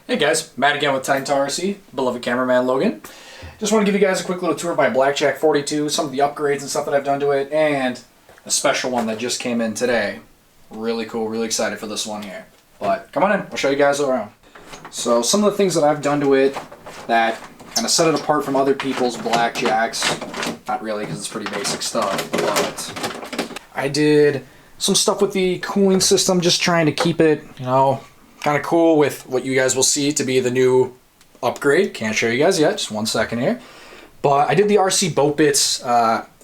Hey guys, Matt again with Tide&TarRC, beloved cameraman Logan. Just want to give you guys a quick little tour of my Blackjack 42, some of the upgrades and stuff that I've done to it, and a special one that just came in today. Really cool, really excited for this one here. But come on in, I'll show you guys around. So some of the things that I've done to it that kind of set it apart from other people's Blackjacks, not really because it's pretty basic stuff, but I did some stuff with the cooling system, just trying to keep it, kind of cool with what you guys will see to be the new upgrade. Can't show you guys yet, just 1 second here. But I did the RC Boat Bitz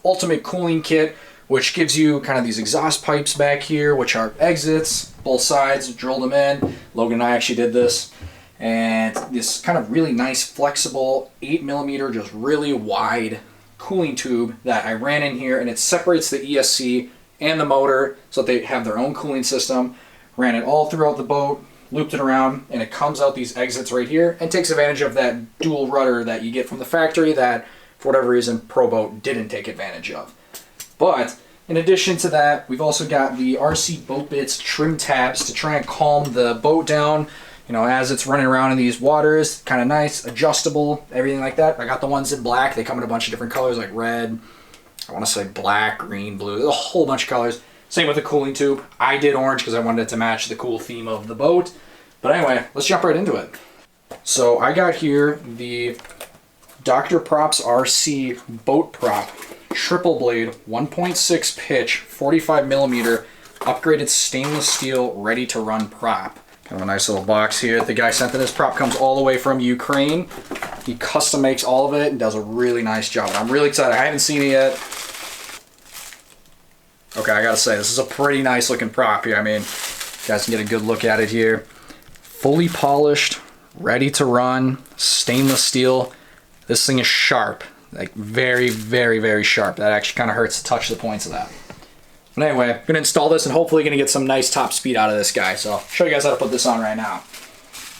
ultimate cooling kit, which gives you kind of these exhaust pipes back here, which are exits, both sides, drilled them in. Logan and I actually did this. And this kind of really nice, flexible, 8mm, just really wide cooling tube that I ran in here, and it separates the ESC and the motor so that they have their own cooling system. Ran it all throughout the boat, looped it around, and it comes out these exits right here and takes advantage of that dual rudder that you get from the factory that, for whatever reason, Pro Boat didn't take advantage of. But in addition to that, we've also got the RC Boat Bitz trim tabs to try and calm the boat down, as it's running around in these waters. Kind of nice, adjustable, everything like that. I got the ones in black. They come in a bunch of different colors, like red, I want to say black, green, blue. There's a whole bunch of colors. Same with the cooling tube. I did orange because I wanted it to match the cool theme of the boat. But anyway, let's jump right into it. So I got here the Dr.Prop's RC Boat Prop triple blade 1.6 pitch 45mm upgraded stainless steel ready to run prop. Kind of a nice little box here. The guy sent that this prop comes all the way from Ukraine. He custom makes all of it and does a really nice job. I'm really excited. I haven't seen it yet. Okay, I gotta say, this is a pretty nice looking prop here. I mean, you guys can get a good look at it here. Fully polished, ready to run, stainless steel. This thing is sharp, like very, very, very sharp. That actually kind of hurts to touch the points of that. But anyway, I'm gonna install this and hopefully gonna get some nice top speed out of this guy. So I'll show you guys how to put this on right now.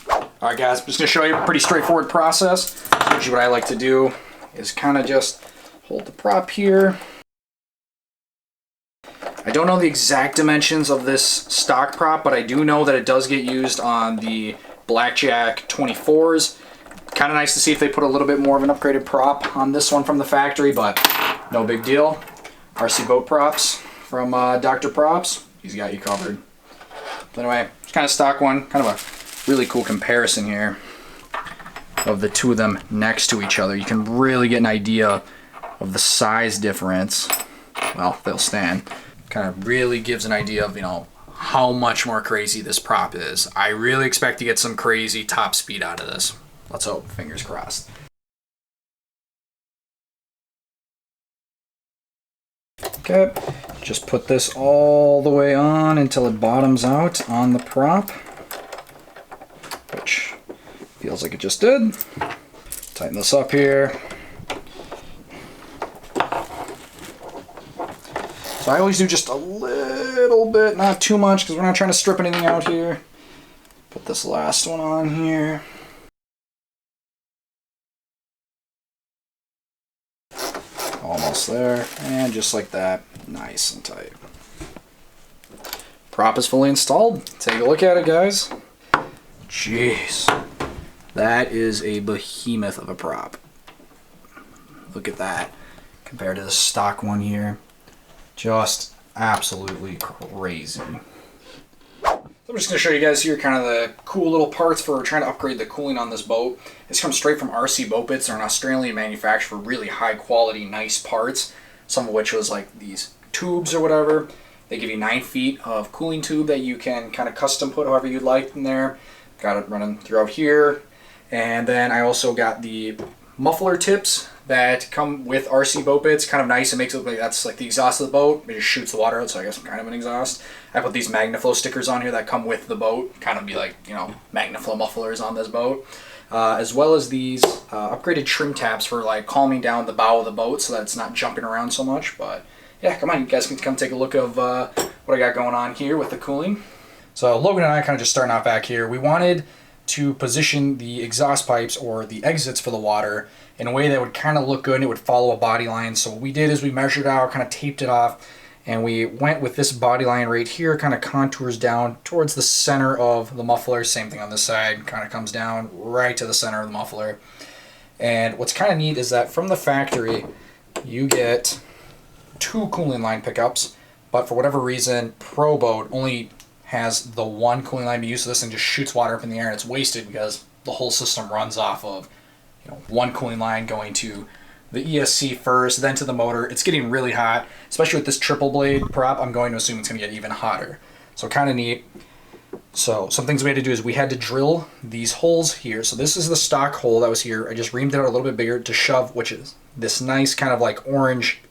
All right guys, I'm just gonna show you a pretty straightforward process. Usually what I like to do is kind of just hold the prop here. I don't know the exact dimensions of this stock prop, but I do know that it does get used on the Blackjack 24s. Kind of nice to see if they put a little bit more of an upgraded prop on this one from the factory, but no big deal. RC Boat Props from Dr.Props. He's got you covered. But anyway, it's kind of stock one. Kind of a really cool comparison here of the two of them next to each other. You can really get an idea of the size difference. Well, they'll stand. Kind of really gives an idea of, how much more crazy this prop is. I really expect to get some crazy top speed out of this. Let's hope, fingers crossed. Okay, just put this all the way on until it bottoms out on the prop, which feels like it just did. Tighten this up here. So I always do just a little bit, not too much, because we're not trying to strip anything out here. Put this last one on here. Almost there, and just like that, nice and tight. Prop is fully installed. Take a look at it, guys. Jeez, that is a behemoth of a prop. Look at that, compared to the stock one here. Just absolutely crazy. So I'm just going to show you guys here kind of the cool little parts for trying to upgrade the cooling on this boat. This comes straight from RC Boat Bitz. They're an Australian manufacturer for really high quality, nice parts. Some of which was like these tubes or whatever. They give you 9 feet of cooling tube that you can kind of custom put however you'd like in there. Got it running throughout here. And then I also got the muffler tips that come with RC Boat Bitz. Kind of nice. It makes it look like that's like the exhaust of the boat. It just shoots the water out, so I guess I'm kind of an exhaust. I put these MagnaFlow stickers on here that come with the boat. Kind of be like, MagnaFlow mufflers on this boat. As well as these upgraded trim tabs for like calming down the bow of the boat so that it's not jumping around so much. But yeah, come on, you guys can come take a look of what I got going on here with the cooling. So Logan and I kind of just starting off back here. We wanted to position the exhaust pipes or the exits for the water in a way that would kind of look good and it would follow a body line. So what we did is we measured out, kind of taped it off, And we went with this body line right here, kind of contours down towards the center of the muffler. Same thing on this side, kind of comes down right to the center of the muffler. And what's kind of neat is that from the factory, you get 2 cooling line pickups, but for whatever reason, Pro Boat only has the 1 cooling line to use, so this thing just shoots water up in the air and it's wasted because the whole system runs off of 1 cooling line going to the ESC first, then to the motor. It's getting really hot, especially with this triple blade prop. I'm going to assume it's going to get even hotter. So kind of neat. So some things we had to do is we had to drill these holes here. So this is the stock hole that was here. I just reamed it out a little bit bigger to shove, which is this nice kind of like orange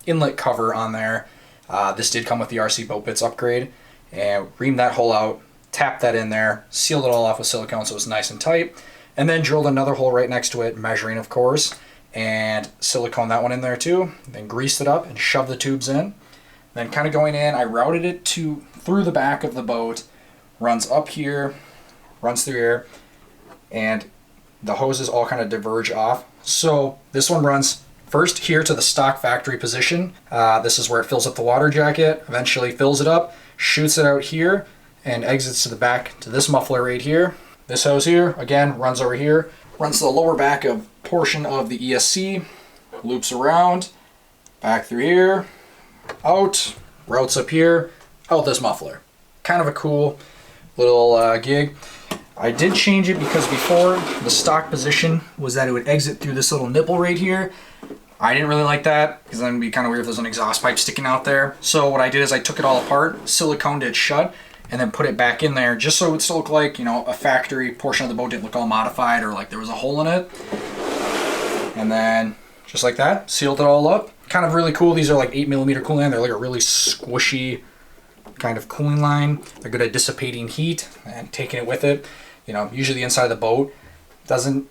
inlet cover on there. This did come with the RC Boat Bitz upgrade. And reamed that hole out, tapped that in there, sealed it all off with silicone so it was nice and tight, and then drilled another hole right next to it, measuring of course, and silicone that one in there too, then greased it up and shoved the tubes in. Then kind of going in, I routed it through the back of the boat, runs up here, runs through here, and the hoses all kind of diverge off. So this one runs first here to the stock factory position. This is where it fills up the water jacket, eventually fills it up, shoots it out here, and exits to the back to this muffler right here. This hose here, again, runs over here, runs to the lower back of portion of the ESC, loops around, back through here, out, routes up here, out this muffler. Kind of a cool little gig. I did change it because before the stock position was that it would exit through this little nipple right here. I didn't really like that because then it'd be kind of weird if there's an exhaust pipe sticking out there. So what I did is I took it all apart, siliconed it shut, and then put it back in there just so it would still look like, a factory portion of the boat didn't look all modified or like there was a hole in it. And then just like that, sealed it all up. Kind of really cool. These are like 8mm cooling line. They're like a really squishy kind of cooling line. They're good at dissipating heat and taking it with it. Usually the inside of the boat doesn't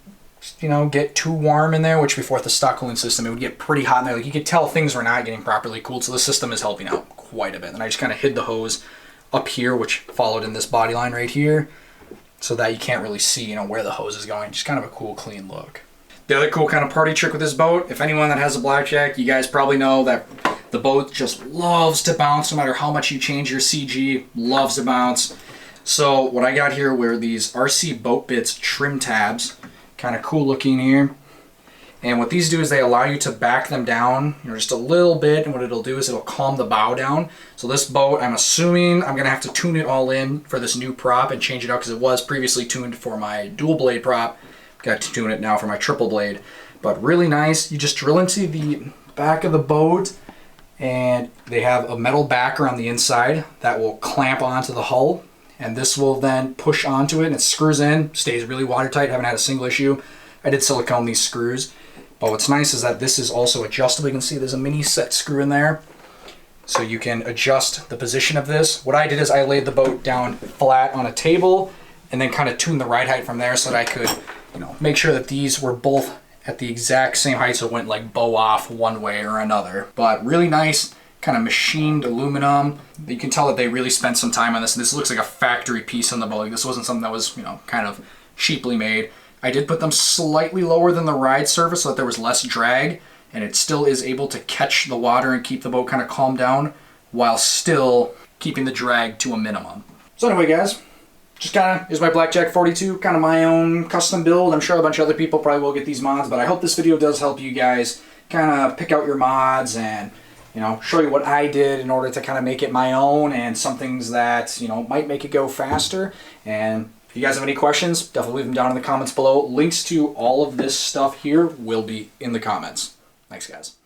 get too warm in there, which before with the stock cooling system, it would get pretty hot in there. Like you could tell things were not getting properly cooled, so the system is helping out quite a bit. And I just kind of hid the hose up here, which followed in this body line right here, so that you can't really see, where the hose is going. Just kind of a cool, clean look. The other cool kind of party trick with this boat, if anyone that has a Blackjack, you guys probably know that the boat just loves to bounce no matter how much you change your CG, loves to bounce. So what I got here were these RC Boat Bitz trim tabs. Kind of cool looking here. And what these do is they allow you to back them down, just a little bit, and what it'll do is it'll calm the bow down. So this boat, I'm assuming I'm gonna have to tune it all in for this new prop and change it out because it was previously tuned for my dual blade prop. Got to tune it now for my triple blade. But really nice. You just drill into the back of the boat, and they have a metal backer on the inside that will clamp onto the hull. And this will then push onto it, and it screws in, stays really watertight, haven't had a single issue. I did silicone these screws. But what's nice is that this is also adjustable. You can see there's a mini set screw in there. So you can adjust the position of this. What I did is I laid the boat down flat on a table and then kind of tuned the ride height from there so that I could, make sure that these were both at the exact same height so it wouldn't like bow off one way or another. But really nice, kind of machined aluminum. You can tell that they really spent some time on this. This looks like a factory piece on the boat. Like this wasn't something that was, kind of cheaply made. I did put them slightly lower than the ride surface so that there was less drag, and it still is able to catch the water and keep the boat kind of calm down while still keeping the drag to a minimum. So anyway guys, just kind of is my Blackjack 42, kind of my own custom build. I'm sure a bunch of other people probably will get these mods, but I hope this video does help you guys kind of pick out your mods and show you what I did in order to kind of make it my own, and some things that might make it go faster. And if you guys have any questions, definitely leave them down in the comments below. Links to all of this stuff here will be in the comments. Thanks, guys.